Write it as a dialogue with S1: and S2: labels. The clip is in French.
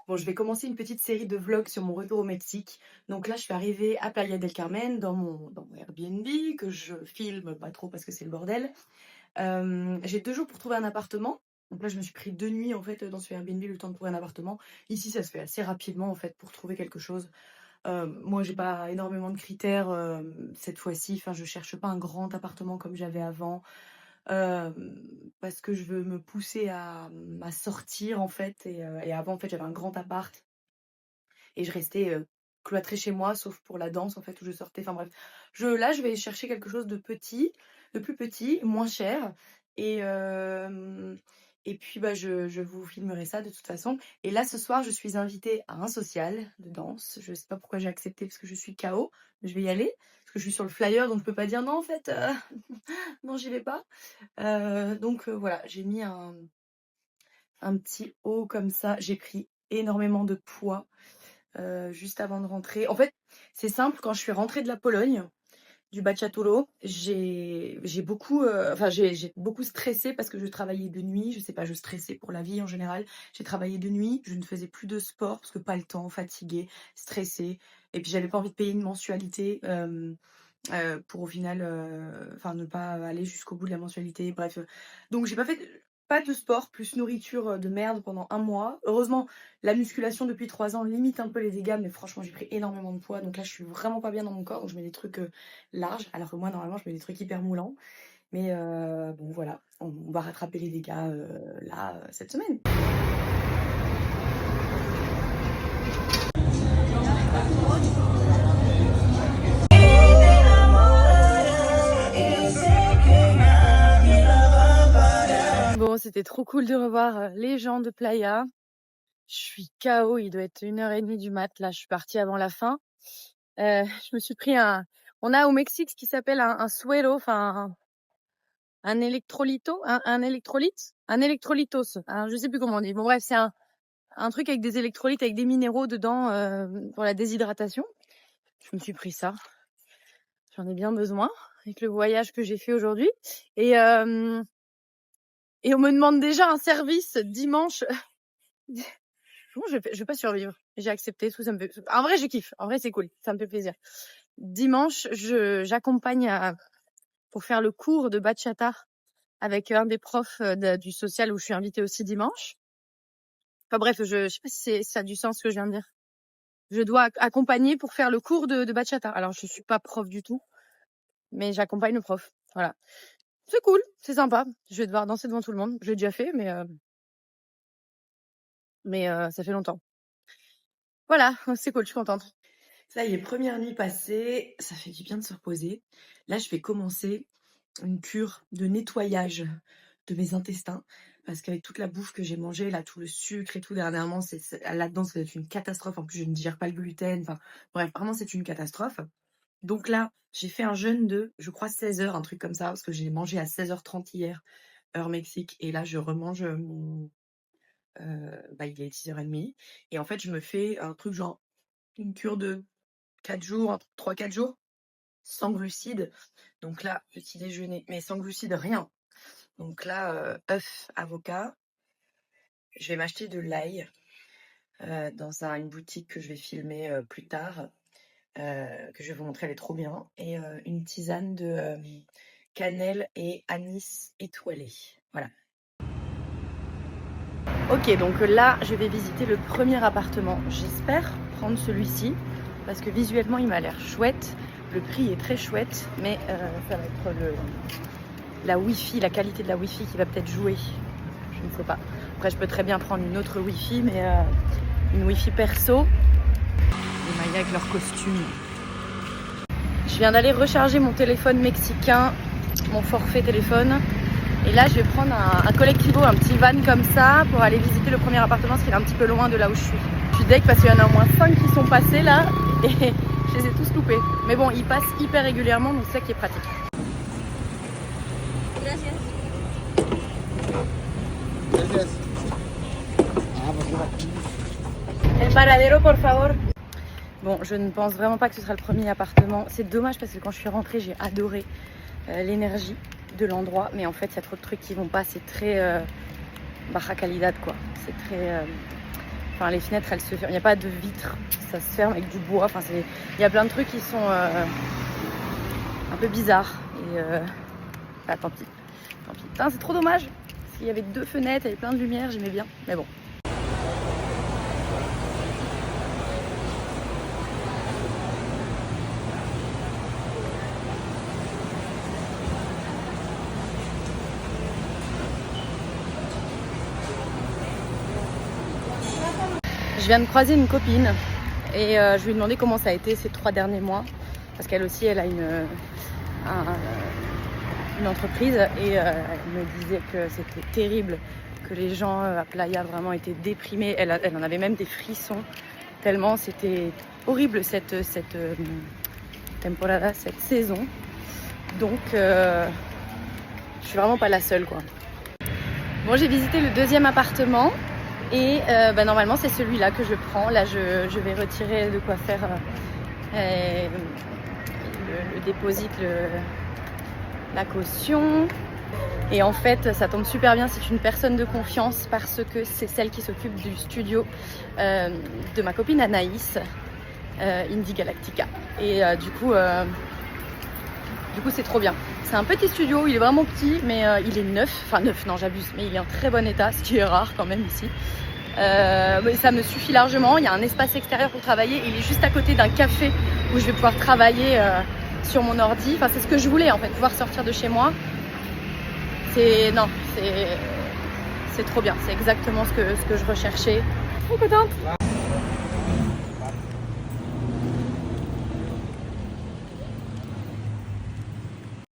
S1: Bon, je vais commencer une petite série de vlogs sur mon retour au Mexique. Donc là, je suis arrivée à Playa del Carmen dans mon Airbnb, que je filme pas trop parce que c'est le bordel. J'ai 2 jours pour trouver un appartement. Donc là, je me suis pris 2 nuits en fait, dans ce Airbnb, le temps de trouver un appartement. Ici, ça se fait assez rapidement en fait pour trouver quelque chose. Moi, j'ai pas énormément de critères, cette fois-ci. Enfin, je cherche pas un grand appartement comme j'avais avant. Parce que je veux me pousser à sortir en fait et avant en fait j'avais un grand appart et je restais, cloîtrée chez moi sauf pour la danse en fait où je sortais, enfin bref. Je vais chercher quelque chose de petit, de plus petit, moins cher et et puis, bah, je vous filmerai ça de toute façon et là ce soir je suis invitée à un social de danse. Je sais pas pourquoi j'ai accepté parce que je suis KO, mais je vais y aller parce que je suis sur le flyer donc je peux pas dire: «Non en fait, non j'y vais pas». Donc voilà, j'ai mis un petit haut comme ça. J'ai pris énormément de poids, juste avant de rentrer. En fait, c'est simple, quand je suis rentrée de la Pologne, du bachatulo, j'ai beaucoup, enfin j'ai beaucoup stressé parce que je travaillais de nuit. Je sais pas, je stressais pour la vie en général. J'ai travaillé de nuit, je ne faisais plus de sport parce que pas le temps, fatiguée, stressée et puis j'avais pas envie de payer une mensualité, pour au final, enfin ne pas aller jusqu'au bout de la mensualité, bref, donc j'ai pas de sport plus nourriture, de merde pendant un mois. Heureusement, la musculation depuis 3 ans limite un peu les dégâts, mais franchement j'ai pris énormément de poids, donc là je suis vraiment pas bien dans mon corps, donc je mets des trucs, larges, alors que moi normalement je mets des trucs hyper moulants, mais bon voilà, on va rattraper les dégâts, là, cette semaine. Bon, c'était trop cool de revoir, les gens de Playa. Je suis KO, il doit être 1h30 du mat, là, je suis partie avant la fin. Je me suis pris on a au Mexique ce qui s'appelle un suero, enfin un électrolito, un électrolyte, un électrolitos, je sais plus comment on dit. Bon bref, c'est un truc avec des électrolytes, avec des minéraux dedans, pour la déshydratation. Je me suis pris ça. J'en ai bien besoin avec le voyage que j'ai fait aujourd'hui et on me demande déjà un service dimanche. Bon, je vais pas survivre. J'ai accepté, tout ça me fait. En vrai, je kiffe. En vrai, c'est cool. Ça me fait plaisir. Dimanche, j'accompagne pour faire le cours de bachata avec un des profs du social où je suis invitée aussi dimanche. Enfin bref, je sais pas si ça a du sens ce que je viens de dire. Je dois accompagner pour faire le cours de bachata. Alors, je suis pas prof du tout, mais j'accompagne le prof. Voilà. C'est cool, c'est sympa. Je vais devoir danser devant tout le monde. Je l'ai déjà fait, mais ça fait longtemps. Voilà, c'est cool, je suis contente. Ça y est, première nuit passée, ça fait du bien de se reposer. Là, je vais commencer une cure de nettoyage de mes intestins parce qu'avec toute la bouffe que j'ai mangée, là, tout le sucre et tout dernièrement, là-dedans, ça va être une catastrophe. En plus, je ne digère pas le gluten. Enfin, bref, vraiment, c'est une catastrophe. Donc là, j'ai fait un jeûne de, je crois, 16 heures, un truc comme ça, parce que j'ai mangé à 16h30 hier, heure Mexique. Et là, je remange bah, il est 10h30. Et en fait, je me fais un truc genre une cure de 4 jours, 3-4 jours, sans glucides. Donc là, petit déjeuner, mais sans glucides, rien. Donc là, œufs, avocat. Je vais m'acheter de l'ail dans une boutique que je vais filmer plus tard, que je vais vous montrer, elle est trop bien. Et une tisane de cannelle et anis étoilé. Voilà. Ok, donc là, je vais visiter le premier appartement. J'espère prendre celui-ci parce que visuellement, il m'a l'air chouette. Le prix est très chouette, mais ça va être la Wi-Fi, la qualité de la Wi-Fi qui va peut-être jouer. Je ne sais pas. Après, je peux très bien prendre une autre Wi-Fi, mais une Wi-Fi perso. Les Mayas avec leur costume. Je viens d'aller recharger mon téléphone mexicain, mon forfait téléphone. Et là, je vais prendre un collectivo, un petit van comme ça, pour aller visiter le premier appartement, parce qu'il est un petit peu loin de là où je suis. Je suis deg parce qu'il y en a au moins 5 qui sont passés là, et je les ai tous loupés. Mais bon, ils passent hyper régulièrement, donc c'est ça qui est pratique.
S2: Gracias.
S1: El paradero, por favor. Bon, je ne pense vraiment pas que ce sera le premier appartement. C'est dommage parce que quand je suis rentrée, j'ai adoré l'énergie de l'endroit. Mais en fait, il y a trop de trucs qui vont pas. C'est très baja calidad, quoi. C'est très Enfin, les fenêtres, elles se ferment. Il n'y a pas de vitre, ça se ferme avec du bois. Enfin, il y a plein de trucs qui sont un peu bizarres. Et bah, tant pis. Tant pis. Putain, c'est trop dommage. Parce qu'il y avait 2 fenêtres, il y avait plein de lumière, j'aimais bien. Mais bon. Je viens de croiser une copine et je lui ai demandé comment ça a été ces 3 derniers mois parce qu'elle aussi elle a une entreprise et elle me disait que c'était terrible, que les gens à Playa vraiment étaient déprimés, elle en avait même des frissons tellement c'était horrible cette temporada, cette saison. Donc je suis vraiment pas la seule quoi. Bon, j'ai visité le 2e appartement. Et bah, normalement c'est celui-là que je prends. Là je vais retirer de quoi faire le déposit, la caution. Et en fait ça tombe super bien, c'est une personne de confiance parce que c'est celle qui s'occupe du studio de ma copine Anaïs, Indie Galactica. Et du coup c'est trop bien. C'est un petit studio, il est vraiment petit, mais il est neuf. Enfin neuf, non j'abuse, mais il est en très bon état, ce qui est rare quand même ici. Mais ça me suffit largement. Il y a un espace extérieur pour travailler. Il est juste à côté d'un café où je vais pouvoir travailler sur mon ordi. Enfin c'est ce que je voulais en fait, pouvoir sortir de chez moi. C'est trop bien. C'est exactement ce que je recherchais. Trop contente.